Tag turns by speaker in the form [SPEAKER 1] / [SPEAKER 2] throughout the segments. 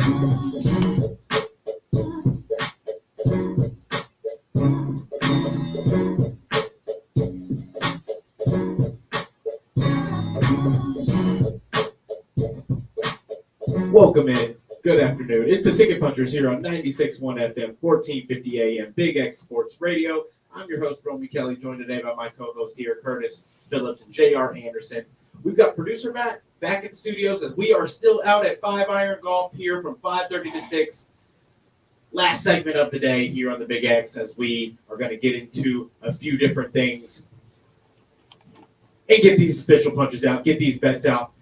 [SPEAKER 1] Welcome in. Good afternoon. It's the Ticket Punchers here on 96.1 FM, 1450 AM, Big X Sports Radio. I'm your host, Romy Kelly, joined today by my co-host here, Curtis Phillips and J.R. Anderson. We've got producer Matt back at the studios as we are still out at 5 Iron Golf here from 5:30 to 6. Last segment of the day here on the Big X as we are going to get into a few different things and get these official punches out, get these bets out,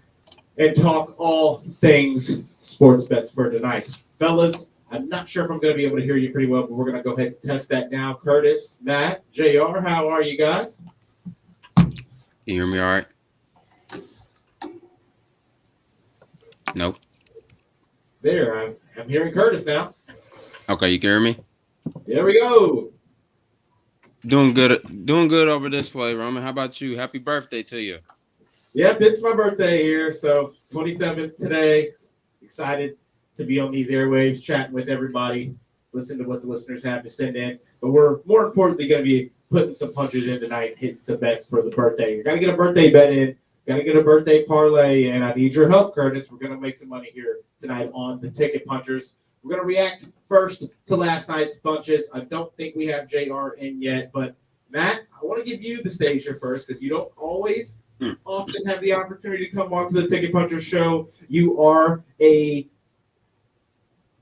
[SPEAKER 1] and talk all things sports bets for tonight. Fellas, I'm not sure if I'm going to be able to hear you pretty well, but we're going to go ahead and test that now. Curtis, Matt, JR, how are you guys?
[SPEAKER 2] Can you hear me all right? Nope.
[SPEAKER 1] There, I'm hearing Curtis now.
[SPEAKER 2] Okay, you can hear me?
[SPEAKER 1] There we go.
[SPEAKER 2] Doing good over this way, Roman. How about you? Happy birthday to you.
[SPEAKER 1] Yep, it's my birthday here, so 27th today. Excited to be on these airwaves, chatting with everybody, listen to what the listeners have to send in. But we're more importantly going to be putting some punches in tonight, hitting some bets for the birthday. You got to get a birthday bet in, got to get a birthday parlay, and I need your help, Curtis. We're going to make some money here tonight on the Ticket Punchers. We're going to react first to last night's punches. I don't think we have JR in yet, but Matt, I want to give you the stage here first because you don't always often have the opportunity to come on to the Ticket Puncher show. You are a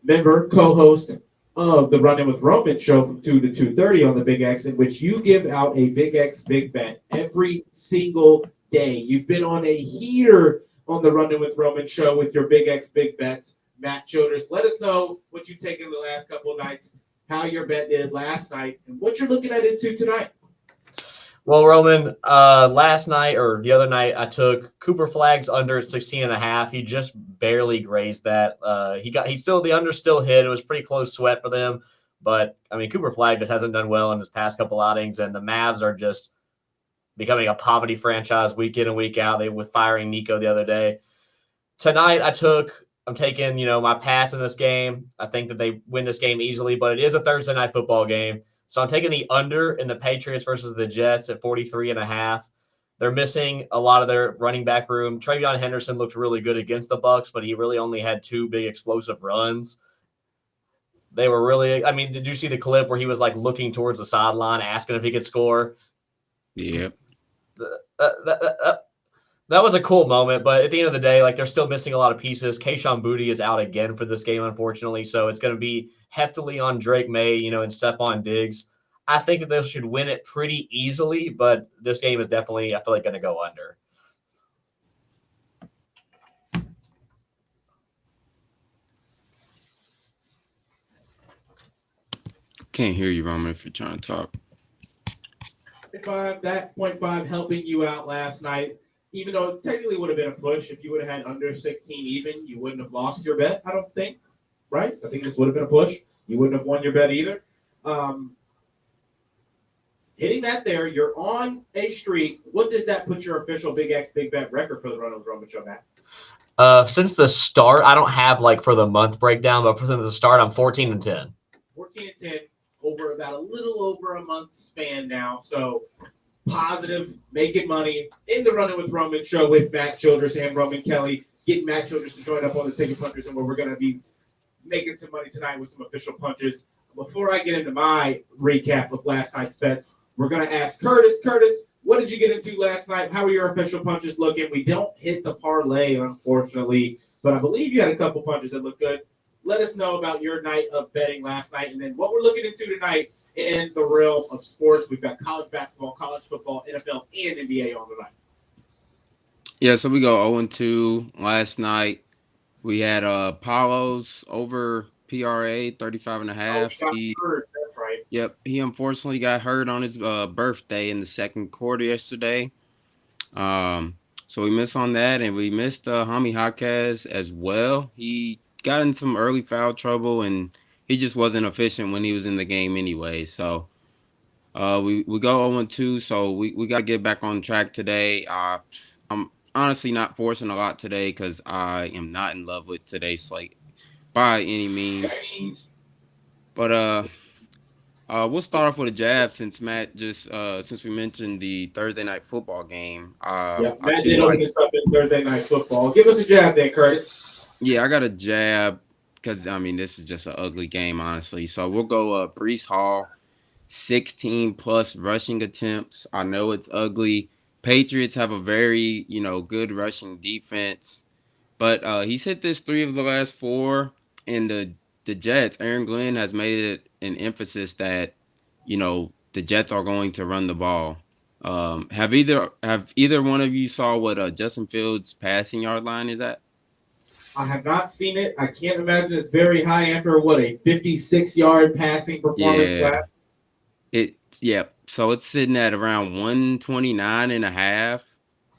[SPEAKER 1] member, co-host of the Run In with Roman show from 2 to 2:30 on the Big X, in which you give out a Big X Big Bet every single day. You've been on a heater on the Run In with Roman show with your Big X Big Bets. Matt Childress, let us know what you've taken in the last couple of nights, how your bet did last night, and what you're looking at into tonight.
[SPEAKER 3] Well, Roman, last night or the other night, I took Cooper Flagg's under at 16.5. He just barely grazed that. The under still hit. It was pretty close sweat for them. But, I mean, Cooper Flagg just hasn't done well in his past couple outings, and the Mavs are just becoming a poverty franchise week in and week out. They were firing Nico the other day. Tonight, I'm taking, my Pats in this game. I think that they win this game easily, but it is a Thursday night football game. So I'm taking the under in the Patriots versus the Jets at 43.5. They're missing a lot of their running back room. Travion Henderson looked really good against the Bucs, but he really only had 2 big explosive runs. They were really, did you see the clip where he was like looking towards the sideline, asking if he could score?
[SPEAKER 2] Yep.
[SPEAKER 3] That was a cool moment, but at the end of the day, they're still missing a lot of pieces. Kayshon Boutte is out again for this game, unfortunately, so it's going to be heftily on Drake May, and Stephon Diggs. I think that they should win it pretty easily, but this game is definitely, I feel like, going to go under.
[SPEAKER 2] Can't hear you, Roman, if you're trying to talk.
[SPEAKER 1] 0.5 helping you out last night. Even though it technically would have been a push, if you would have had under 16 even, you wouldn't have lost your bet, I don't think. Right? I think this would have been a push. You wouldn't have won your bet either. Hitting that there, you're on a streak. What does that put your official Big X Big Bet record for the Run with Roman show, Matt?
[SPEAKER 3] Since the start, I don't have for the month breakdown, but since the start, I'm 14-10.
[SPEAKER 1] 14-10 over about a little over a month span now. So positive, making money in the Running with Roman show with Matt Childress and Roman Kelly. Getting Matt Childress to join up on the Ticket Punchers, and where we're going to be making some money tonight with some official punches. Before I get into my recap of last night's bets, we're going to ask Curtis. Curtis, what did you get into last night? How are your official punches looking? We don't hit the parlay, unfortunately, but I believe you had a couple punches that look good. Let us know about your night of betting last night, and then what we're looking into tonight in the realm of sports. We've got college basketball, college football, NFL, and NBA on tonight.
[SPEAKER 2] Yeah, so we go 0-2 last night. We had Paulo's over PRA 35.5.
[SPEAKER 1] That's right.
[SPEAKER 2] Yep, he unfortunately got hurt on his birthday in the second quarter yesterday. So we missed on that, and we missed Hami Jaquez as well. He got in some early foul trouble, and he just wasn't efficient when he was in the game anyway. So we go 0-2, so we got to get back on track today. I'm honestly not forcing a lot today because I am not in love with today's slate. by any means. But we'll start off with a jab since Matt just since we mentioned the Thursday night football game.
[SPEAKER 1] Yeah,
[SPEAKER 2] I
[SPEAKER 1] Matt
[SPEAKER 2] do
[SPEAKER 1] did open
[SPEAKER 2] like
[SPEAKER 1] this up in Thursday Night Football. Give us a jab then, Curtis.
[SPEAKER 2] Yeah, I got a jab because I mean this is just an ugly game, honestly. So we'll go Brees Hall, 16 plus rushing attempts. I know it's ugly. Patriots have a very good rushing defense, but he's hit this 3 of the last 4, and the Jets. Aaron Glenn has made it an emphasis that the Jets are going to run the ball. Have either one of you saw what Justin Fields' passing yard line is at?
[SPEAKER 1] I have not seen it. I can't imagine it's very high after a 56-yard passing performance
[SPEAKER 2] Yeah.
[SPEAKER 1] last.
[SPEAKER 2] So it's sitting at around 129 and a half.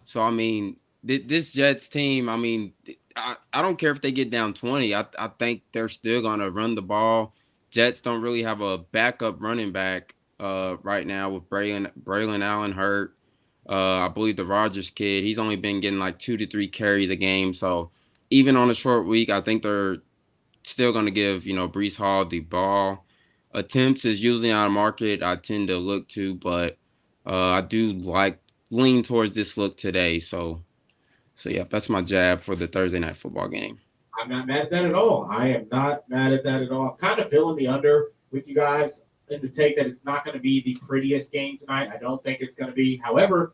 [SPEAKER 2] So I mean, this Jets team, I mean, I don't care if they get down 20. I think they're still gonna run the ball. Jets don't really have a backup running back right now with Braylon Allen hurt. I believe the Rodgers kid, he's only been getting like 2 to 3 carries a game. So even on a short week, I think they're still gonna give Brees Hall the ball. Attempts is usually not a market I tend to look to, but I do lean towards this look today. So yeah, that's my jab for the Thursday night football game.
[SPEAKER 1] I'm not mad at that at all. I am not mad at that at all. I'm kind of feeling the under with you guys in the take that it's not going to be the prettiest game tonight. I don't think it's going to be. However,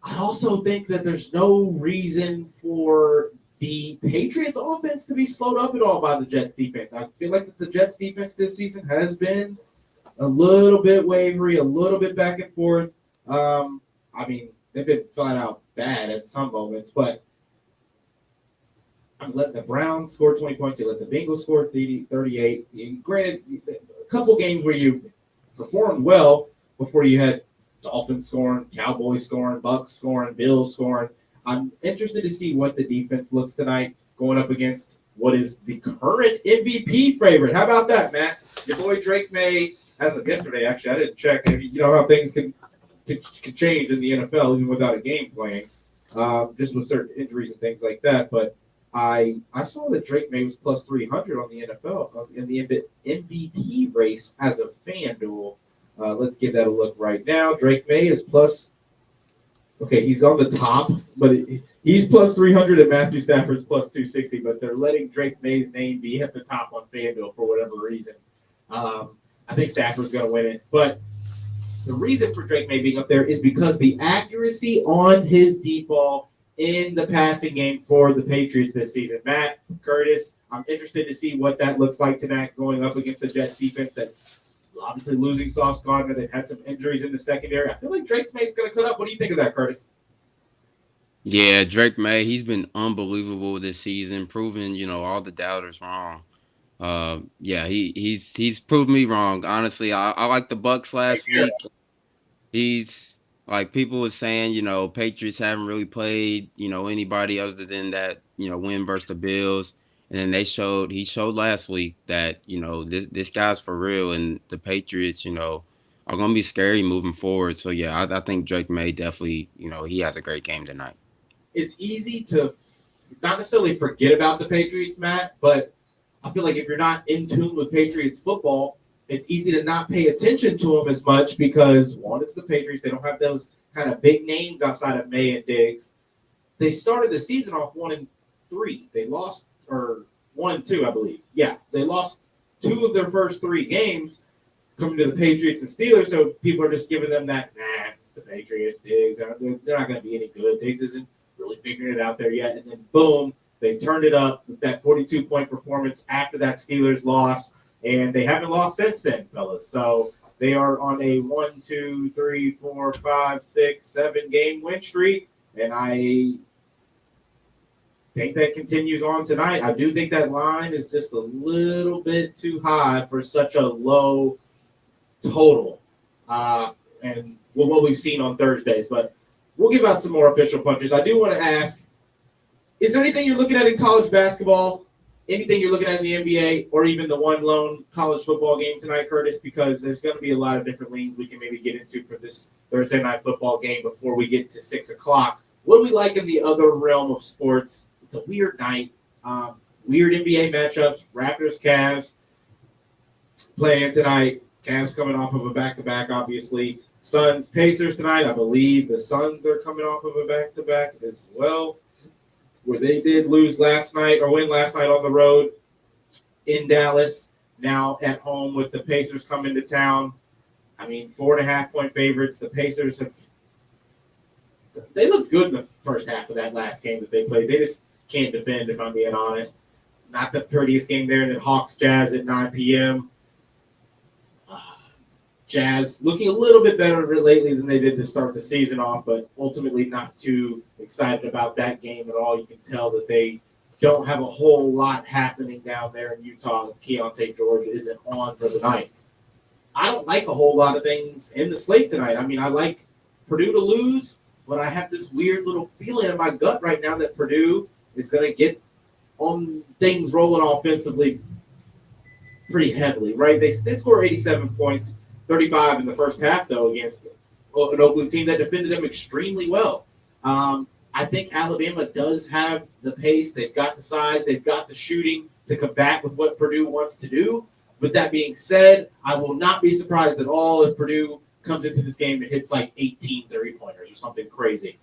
[SPEAKER 1] I also think that there's no reason for the Patriots offense to be slowed up at all by the Jets defense. I feel like that the Jets defense this season has been a little bit wavery, a little bit back and forth. I mean, they've been flat out bad at some moments, but I'm letting the Browns score 20 points. They let the Bengals score 38. And granted, a couple games where you performed well before you had Dolphins scoring, Cowboys scoring, Bucks scoring, Bills scoring. I'm interested to see what the defense looks tonight going up against what is the current MVP favorite. How about that, Matt? Your boy Drake May, as of yesterday, actually, I didn't check. You know how things can change in the NFL even without a game plan, just with certain injuries and things like that. But I saw that Drake May was plus 300 on the NFL in the MVP race as a FanDuel. Let's give that a look right now. Drake May is plus. Okay, he's on the top, but he's plus 300 and Matthew Stafford's plus 260. But they're letting Drake May's name be at the top on FanDuel for whatever reason. I think Stafford's going to win it, but the reason for Drake May being up there is because the accuracy on his deep ball in the passing game for the Patriots this season. Matt, Curtis, I'm interested to see what that looks like tonight going up against the Jets defense that obviously losing Sauce Gardner. They've had some injuries in the secondary. I feel like Drake May's going to cut up. What do you think of that, Curtis?
[SPEAKER 2] Yeah, Drake May, he's been unbelievable this season, proving, all the doubters wrong. He's proved me wrong. Honestly, I like the Bucks last week. He's like people were saying, Patriots haven't really played, anybody other than that, win versus the Bills. And then he showed last week that, this guy's for real, and the Patriots, are going to be scary moving forward. So, yeah, I think Drake May definitely, he has a great game tonight.
[SPEAKER 1] It's easy to not necessarily forget about the Patriots, Matt, but I feel like if you're not in tune with Patriots football, it's easy to not pay attention to them as much because, one, it's the Patriots. They don't have those kind of big names outside of May and Diggs. They started the season off 1-3. They lost, or 1-2, I believe. Yeah, they lost 2 of their first 3 games coming to the Patriots and Steelers, so people are just giving them that, it's the Patriots, Diggs. They're not going to be any good. Diggs isn't really figuring it out there yet. And then, boom, they turned it up with that 42-point performance after that Steelers loss. And they haven't lost since then, fellas. So they are on a 1, 2, 3, 4, 5, 6, 7 game win streak. And I think that continues on tonight. I do think that line is just a little bit too high for such a low total. And what we've seen on Thursdays. But we'll give out some more official punches. I do want to ask, is there anything you're looking at in college basketball? Anything you're looking at in the NBA, or even the one lone college football game tonight, Curtis, because there's going to be a lot of different leans we can maybe get into for this Thursday night football game before we get to 6 o'clock. What do we like in the other realm of sports? It's a weird night. weird NBA matchups. Raptors, Cavs playing tonight. Cavs coming off of a back-to-back, obviously. Suns, Pacers tonight. I believe the Suns are coming off of a back-to-back as well, where they did lose last night or win last night on the road in Dallas. Now at home with the Pacers coming to town. I mean, 4.5-point favorites. The Pacers they looked good in the first half of that last game that they played. They just can't defend, if I'm being honest. Not the prettiest game there. And then Hawks, Jazz at 9 p.m. Jazz looking a little bit better lately than they did to start the season off, but ultimately not too excited about that game at all. You can tell that they don't have a whole lot happening down there in Utah. Keontae George isn't on for the night. I don't like a whole lot of things in the slate tonight. I mean, I like Purdue to lose, but I have this weird little feeling in my gut right now that Purdue is going to get on things rolling offensively pretty heavily, right? They score 87 points, 35 in the first half, though, against an Oakland team that defended them extremely well. I think Alabama does have the pace. They've got the size. They've got the shooting to combat with what Purdue wants to do. With that being said, I will not be surprised at all if Purdue comes into this game and hits like 18 3-pointers or something crazy.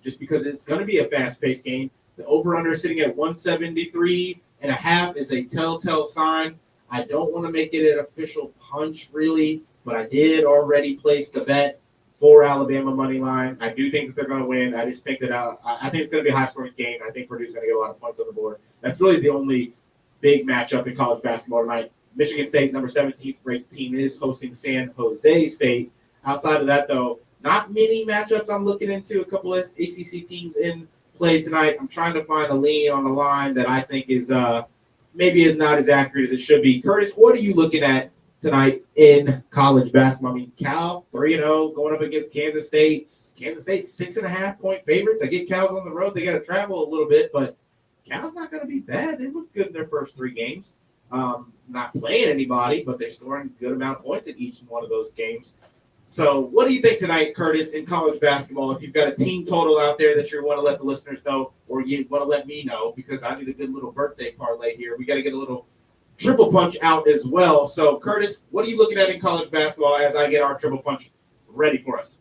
[SPEAKER 1] Just because it's going to be a fast-paced game. The over-under sitting at 173.5 is a telltale sign. I don't want to make it an official punch, really, but I did already place the bet for Alabama money line. I do think that they're going to win. I just think that I think it's going to be a high-scoring game. I think Purdue's going to get a lot of points on the board. That's really the only big matchup in college basketball tonight. Michigan State, number 17th ranked team, is hosting San Jose State. Outside of that, though, not many matchups I'm looking into. A couple of ACC teams in play tonight. I'm trying to find a lean on the line that I think is maybe not as accurate as it should be. Curtis, what are you looking at tonight in college basketball? I mean, Cal 3-0 going up against Kansas State. Kansas State 6.5-point favorites. I get Cal's on the road. They got to travel a little bit, but Cal's not going to be bad. They looked good in their first 3 games. Not playing anybody, but they're scoring a good amount of points in each one of those games. So what do you think tonight, Curtis, in college basketball? If you've got a team total out there that you want to let the listeners know, or you want to let me know, because I need a good little birthday parlay here. We got to get a little triple punch out as well. So, Curtis, what are you looking at in college basketball as I get our triple punch ready for us?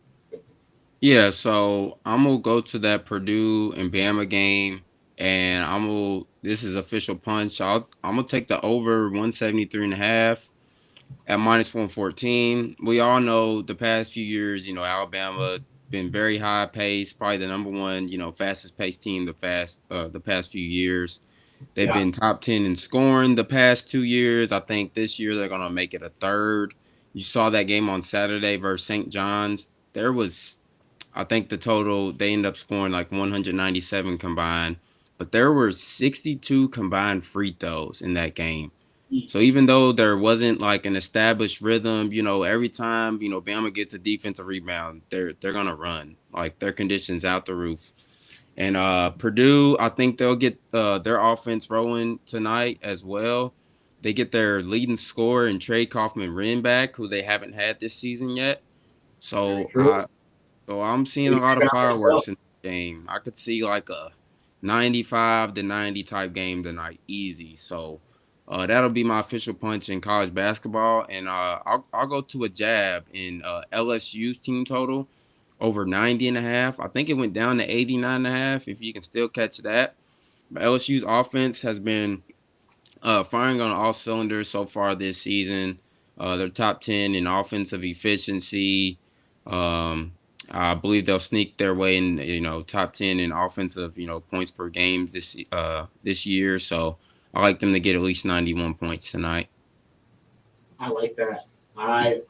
[SPEAKER 2] Yeah, so I'm going to go to that Purdue and Bama game, and this is official punch. I'm going to take the over 173.5 at minus 114. We all know the past few years, Alabama been very high paced, probably the number one, fastest paced team the past few years. They've been top 10 in scoring the past 2 years. I think this year they're going to make it a third. You saw that game on Saturday versus St. John's. I think the total, they ended up scoring like 197 combined, but there were 62 combined free throws in that game. So even though there wasn't like an established rhythm, every time, Bama gets a defensive rebound, they're going to run. Like their conditions out the roof. And Purdue, I think they'll get their offense rolling tonight as well. They get their leading scorer in Trey Kaufman-Renn back, who they haven't had this season yet. So I'm seeing a lot of fireworks in the game. I could see like a 95-90 type game tonight, easy. So that'll be my official punch in college basketball. And I'll go to a jab in LSU's team total over 90.5. I think it went down to 89.5, if you can still catch that. But LSU's offense has been firing on all cylinders so far this season. They're top 10 in offensive efficiency. I believe they'll sneak their way in, top 10 in offensive, points per game this year. So I like them to get at least 91 points tonight.
[SPEAKER 1] I like that. I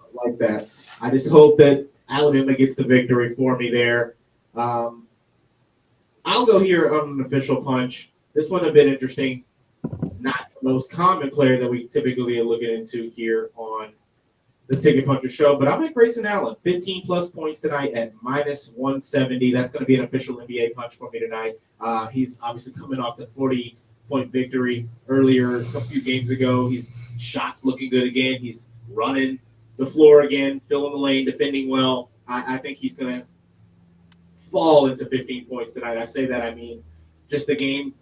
[SPEAKER 1] just hope that Alabama gets the victory for me there. I'll go here on an official punch. This one a bit interesting. Not the most common player that we typically are looking into here on the Ticket Puncher Show, but I'm at Grayson Allen. 15-plus points tonight at minus 170. That's going to be an official NBA punch for me tonight. He's obviously coming off the 40-point victory earlier a few games ago. His shots looking good again. He's running the floor again, filling the lane, defending well. I think he's going to fall into 15 points tonight. I say that, I mean, just the game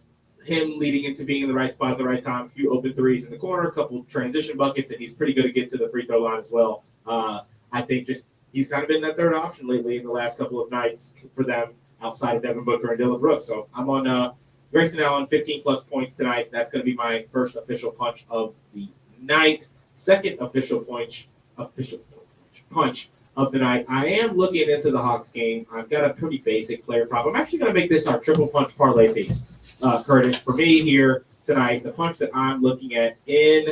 [SPEAKER 1] him leading into being in the right spot at the right time, a few open threes in the corner, a couple transition buckets, and he's pretty good at getting to the free throw line as well. I think just he's kind of been that third option lately in the last couple of nights for them outside of Devin Booker and Dylan Brooks. So I'm on Grayson Allen, 15-plus points tonight. That's going to be my first official punch of the night. Second official punch of the night. I am looking into the Hawks game. I've got a pretty basic player prop. I'm actually going to make this our triple punch parlay piece. Curtis, for me here tonight, the punch that I'm looking at in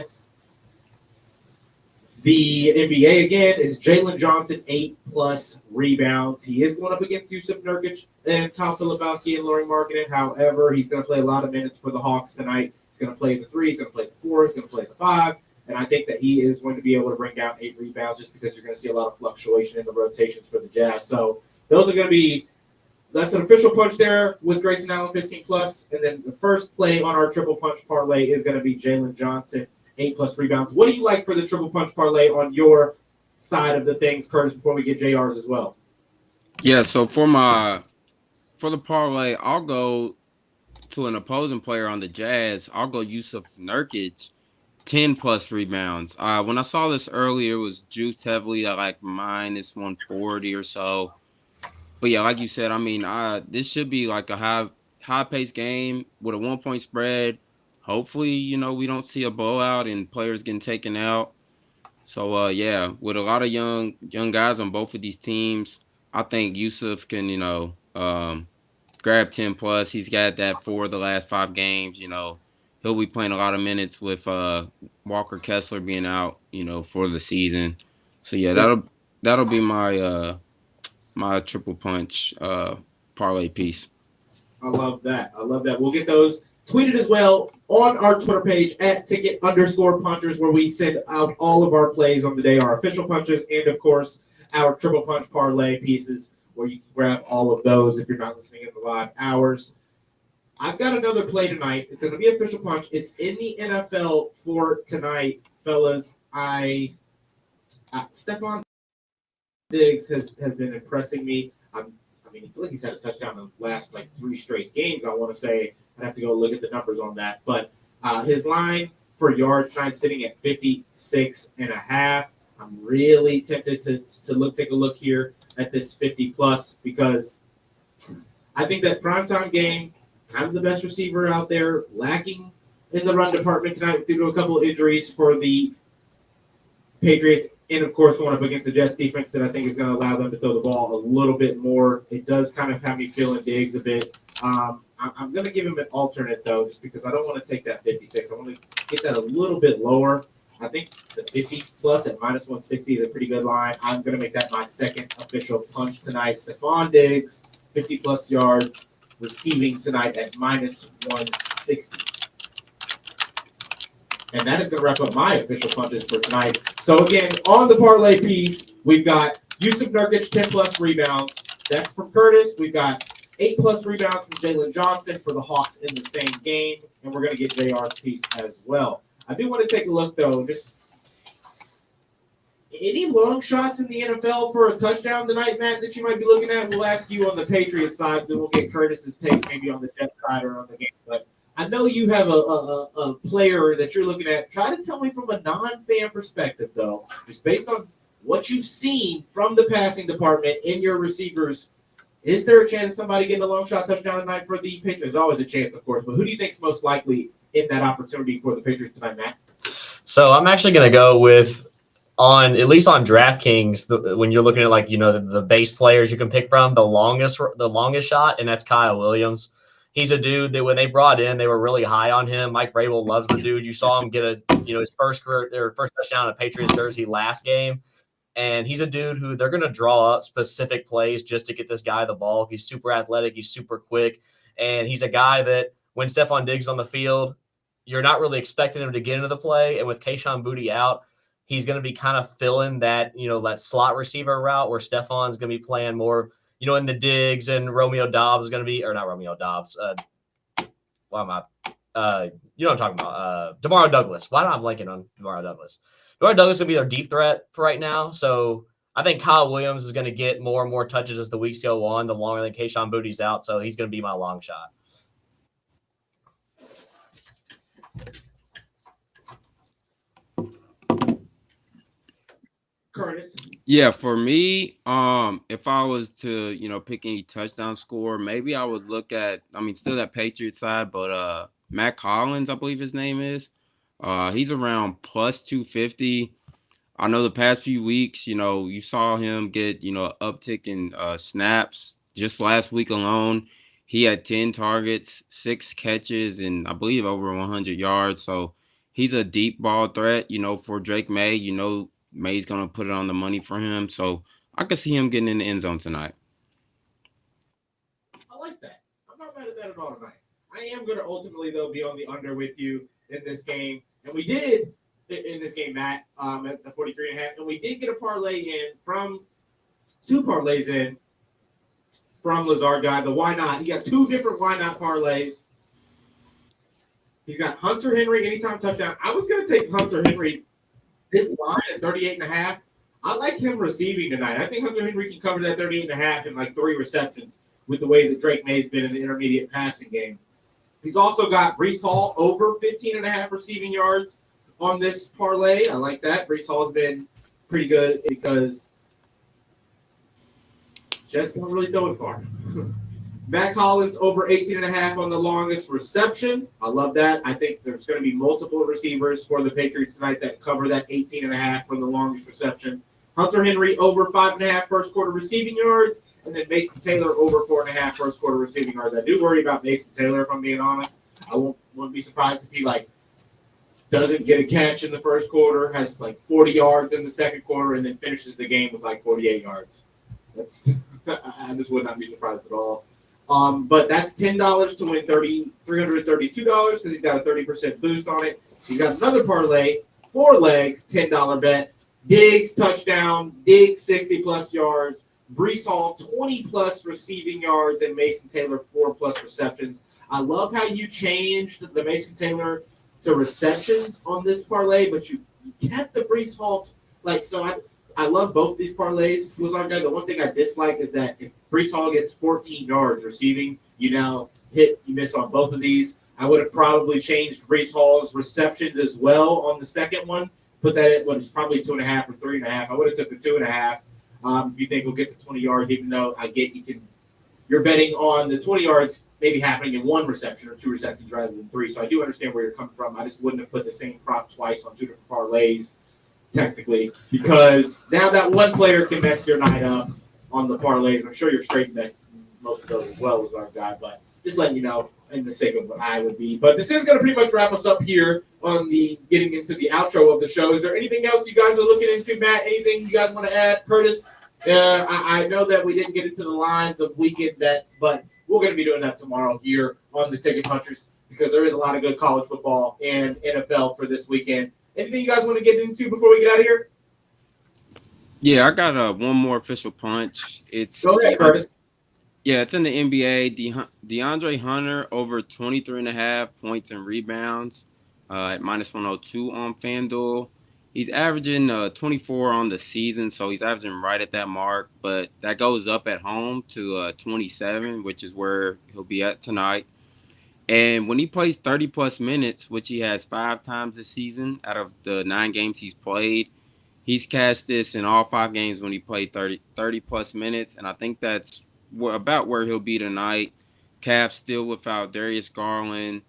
[SPEAKER 1] the NBA again is Jalen Johnson, 8+ rebounds. He is going up against Yusuf Nurkic and Kyle Filipowski and Lauri Markkanen. However, he's going to play a lot of minutes for the Hawks tonight. He's going to play the 3, he's going to play the 4, he's going to play the 5. And I think that he is going to be able to bring down 8 rebounds just because you're going to see a lot of fluctuation in the rotations for the Jazz. So those are going to be – that's an official punch there with Grayson Allen, 15+. And then the first play on our triple punch parlay is going to be Jalen Johnson, 8+ rebounds. What do you like for the triple punch parlay on your side of the things, Curtis, before we get JR's as well?
[SPEAKER 2] Yeah, so for the parlay, I'll go to an opposing player on the Jazz. I'll go Yusuf Nurkic, 10+ rebounds. When I saw this earlier, it was juiced heavily at like minus 140 or so. But yeah, like you said, I mean, this should be like a high-paced game with a 1-point spread. Hopefully, we don't see a blowout and players getting taken out. So yeah, with a lot of young guys on both of these teams, I think Yusuf can, grab 10+. He's got that for the last 5 games. He'll be playing a lot of minutes with Walker Kessler being out, for the season. So yeah, that'll be my my triple punch parlay piece.
[SPEAKER 1] I love that. We'll get those tweeted as well on our Twitter page at @ticket_punchers, where we send out all of our plays on the day, our official punches, and of course our triple punch parlay pieces, where you can grab all of those if you're not listening in the live hours. I've got another play tonight. It's going to be official punch. It's in the NFL for tonight, fellas. Stephon Diggs has been impressing me. I feel like he's had a touchdown in the last 3 straight games. I want to say I'd have to go look at the numbers on that. But his line for yards tonight sitting at 56.5. I'm really tempted to take a look here at this 50+ because I think that primetime game, kind of the best receiver out there, lacking in the run department tonight due to a couple of injuries for the Patriots, and of course going up against the Jets defense that I think is going to allow them to throw the ball a little bit more. It does kind of have me feeling Diggs a bit. I'm going to give him an alternate, though, just because I don't want to take that 56. I want to get that a little bit lower. I think the 50+ at minus 160 is a pretty good line. I'm going to make that my second official punch tonight. Stephon Diggs, 50+ yards, receiving tonight at minus 160. And that is going to wrap up my official punches for tonight. So, again, on the parlay piece, we've got Yusuf Nurkic, 10+ rebounds. That's from Curtis. We've got 8+ rebounds from Jalen Johnson for the Hawks in the same game. And we're going to get JR's piece as well. I do want to take a look, though. Just any long shots in the NFL for a touchdown tonight, Matt, that you might be looking at? We'll ask you on the Patriots side. Then we'll get Curtis's take maybe on the Jets side or on the game. But I know you have a player that you're looking at. Try to tell me from a non-fan perspective, though, just based on what you've seen from the passing department in your receivers. Is there a chance somebody getting a long shot touchdown tonight for the Patriots? There's always a chance, of course, but who do you think is most likely in that opportunity for the Patriots tonight, Matt?
[SPEAKER 3] So I'm actually going to go with at least on DraftKings, when you're looking at the base players you can pick from, the longest shot, and that's Kyle Williams. He's a dude that when they brought in, they were really high on him. Mike Vrabel loves the dude. You saw him get his first touchdown in a Patriots jersey last game. And he's a dude who they're going to draw up specific plays just to get this guy the ball. He's super athletic. He's super quick. And he's a guy that when Stephon Diggs is on the field, you're not really expecting him to get into the play. And with Kayshon Boutte out, he's going to be kind of filling that, that slot receiver route where Stephon's going to be playing more, in the Diggs, and Romeo Dobbs is going to be – or not Romeo Dobbs. Why am I you know what I'm talking about. Demario Douglas. Why am I blanking on Demario Douglas? Demario Douglas is going to be their deep threat for right now. So I think Kyle Williams is going to get more and more touches as the weeks go on, the longer than Kayshon Boutte's out. So he's going to be my long shot.
[SPEAKER 1] Curtis?
[SPEAKER 2] Yeah, for me, if I was to, pick any touchdown score, maybe I would look at, still that Patriots side, but Matt Collins, I believe his name is. He's around plus 250. I know the past few weeks, you saw him get, an uptick in snaps. Just last week alone, he had 10 targets, 6 catches, and I believe over 100 yards. So he's a deep ball threat, for Drake May. May's going to put it on the money for him. So I could see him getting in the end zone tonight.
[SPEAKER 1] I like that. I'm not mad at that at all tonight. I am going to ultimately, though, be on the under with you in this game. And we did in this game, Matt, at the 43.5. And we did get a parlay in from 2 parlays in from Lazard Guy, the why not. He got 2 different why not parlays. He's got Hunter Henry anytime touchdown. I was going to take Hunter Henry this line at 38.5. I like him receiving tonight. I think Hunter Henry can cover that 38.5 in like 3 receptions with the way that Drake May's been in the intermediate passing game. He's also got Breece Hall over 15.5 receiving yards on this parlay. I like that. Breece Hall has been pretty good because Jets don't really throw it far. Matt Collins over 18.5 on the longest reception. I love that. I think there's going to be multiple receivers for the Patriots tonight that cover that 18.5 for the longest reception. Hunter Henry over 5.5 first quarter receiving yards, and then Mason Taylor over 4.5 first quarter receiving yards. I do worry about Mason Taylor, if I'm being honest. I won't be surprised if he doesn't get a catch in the first quarter, has 40 yards in the second quarter, and then finishes the game with 48 yards. I just would not be surprised at all. But that's $10 to win $332 because he's got a 30% boost on it. He's got another parlay, 4 legs, $10 bet. Diggs touchdown, Diggs 60+ yards, Breece Hall 20+ receiving yards, and Mason Taylor 4+ receptions. I love how you changed the Mason Taylor to receptions on this parlay, but you kept the Breece Hall. I love both these parlays. The one thing I dislike is that if Breece Hall gets 14 yards receiving, you miss on both of these. I would have probably changed Breece Hall's receptions as well on the second one. Put that at what is probably 2.5 or 3.5. I would have took the 2.5. If you think we'll get the 20 yards, even though you're betting on the 20 yards maybe happening in 1 reception or 2 receptions rather than 3. So I do understand where you're coming from. I just wouldn't have put the same prop twice on 2 different parlays, technically, because now that one player can mess your night up on the parlays. I'm sure you're straight bet most of those as well as our guy, but just letting you know in the sake of what I would be. But this is going to pretty much wrap us up here on the getting into the outro of the show. Is there anything else you guys are looking into, Matt? Anything you guys want to add? Curtis, I know that we didn't get into the lines of weekend bets, but we're going to be doing that tomorrow here on the Ticket Punchers because there is a lot of good college football and NFL for this weekend. Anything you guys want to get into before we get out of here?
[SPEAKER 2] Yeah, I got one more official punch.
[SPEAKER 1] Go ahead, Curtis.
[SPEAKER 2] Yeah, it's in the NBA. DeAndre Hunter over 23.5 points and rebounds at minus 102 on FanDuel. He's averaging 24 on the season, so he's averaging right at that mark. But that goes up at home to 27, which is where he'll be at tonight. And when he plays 30-plus minutes, which he has 5 times this season out of the 9 games he's played, he's cashed this in all 5 games when he played 30-plus minutes. And I think that's about where he'll be tonight. Cavs still without Darius Garland,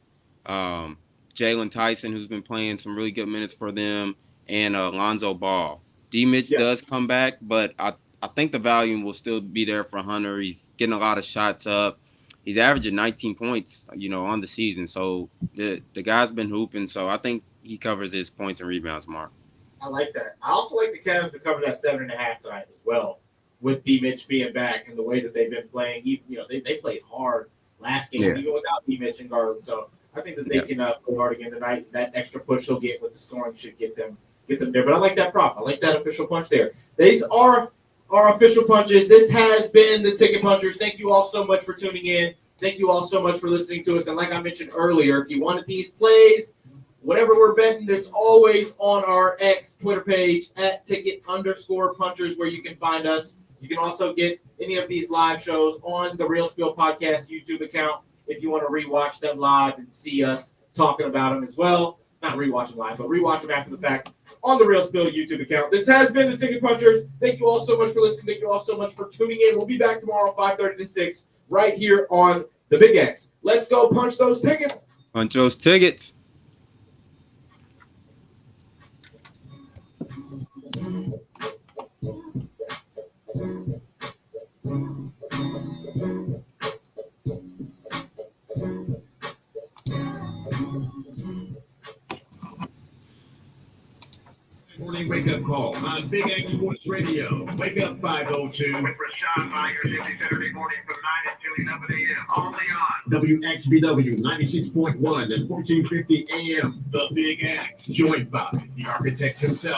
[SPEAKER 2] Jalen Tyson, who's been playing some really good minutes for them, and Lonzo Ball. D-Mitch does come back, but I think the volume will still be there for Hunter. He's getting a lot of shots up. He's averaging 19 points, on the season. So the guy's been hooping. So I think he covers his points and rebounds mark.
[SPEAKER 1] I like that. I also like the Cavs to cover that 7.5 tonight as well, with D-Mitch being back and the way that they've been playing. They played hard last game, even without D-Mitch and Garland. So I think that they can play hard again tonight. That extra push they'll get with the scoring should get them there. But I like that prop. I like that official punch there. These are our official punches. This has been the Ticket Punchers. Thank you all so much for tuning in. Thank you all so much for listening to us. And like I mentioned earlier, if you wanted these plays, whatever we're betting, it's always on our X Twitter page at Ticket_Punchers where you can find us. You can also get any of these live shows on the Real Spiel Podcast YouTube account if you want to rewatch them live and see us talking about them as well. not rewatch them live, but rewatch them after the fact on the Real Spill YouTube account. This has been the Ticket Punchers. Thank you all so much for listening. Thank you all so much for tuning in. We'll be back tomorrow, 5:30 to 6, right here on the Big X. Let's go punch those tickets.
[SPEAKER 2] Punch those tickets.
[SPEAKER 4] Morning wake-up call on Big X Sports Radio. Wake up 502 with Rashawn Myers every Saturday morning from 9 until 11 a.m. Only on WXBW 96.1 and 1450 a.m. The Big X, joined by the architect himself.